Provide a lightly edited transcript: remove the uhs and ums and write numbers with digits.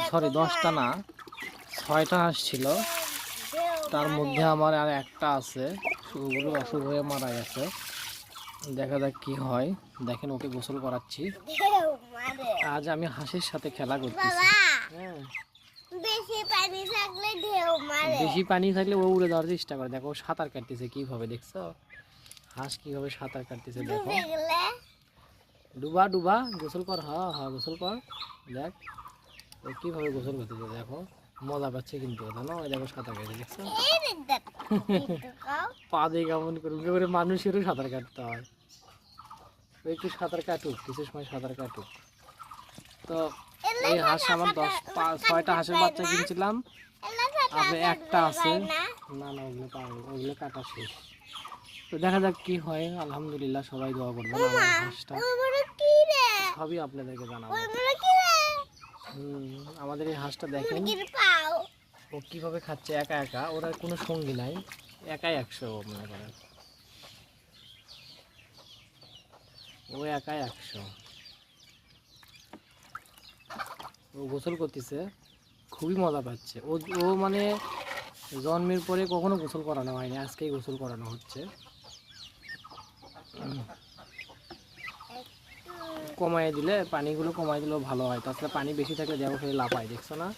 Sorry 10টা না 6টা হাঁস ছিল, তার মধ্যে আমার আর একটা আছে, ওগুলো অসুখ হয়ে মারা গেছে। দেখা যাক কি হয়। দেখেন ওকে গোসল করাচ্ছি। আজ আমি হাঁসের সাথে খেলা করতেছি। হ্যাঁ, বেশি পানি থাকলে ও উড়ে যাওয়ার চেষ্টা করে। দেখো ও সাঁতার কাটতেছে কিভাবে, দেখছো হাঁস কিভাবে সাঁতার কাটতেছে। দেখো ডুবা ডুবা গোসল কর, হ্যাঁ হ্যাঁ গোসল কর। দেখ ও কিভাবে গোসল করতেছে, দেখো মজা পাচ্ছে কিন্তু জানো। ওই দেখো সাঁতার কাটে, দেখছো পা দিয়ে কেমন করে মানুষেরও সাঁতার কাটতে হয়। ও একটু সাঁতার কাটুক, কিছু সময় সাঁতার কাটুক। তো এই হাঁস আমার 6টা হাঁসের বাচ্চা কিনছিলাম, আর একটা আছে। না না ওগুলো পাওয়া, ওগুলো কাটা শেষ। তো দেখা যাক কি হয়। আলহামদুলিল্লাহ, সবাই দোয়া করবেন আমার হাঁসটা সবই আপনাদেরকে জানাবো। আমাদের এই হাঁসটা দেখেন ও কিভাবে খাচ্ছে একা একা, ওর আর কোনো সঙ্গী নাই, একাই 100 মনে করেন, ও একাই 100। ও গোসল করতেছে, খুবই মজা পাচ্ছে। ও ও মানে জন্মের পরে কখনো গোসল করানো হয়নি, আজকেই গোসল করানো হচ্ছে। কমায় দিলে, পানিগুলো কমায় দিলেও ভালো হয়, তাছাড়া পানি বেশি থাকলে দেখো ফেলে লাফায়, দেখছো না।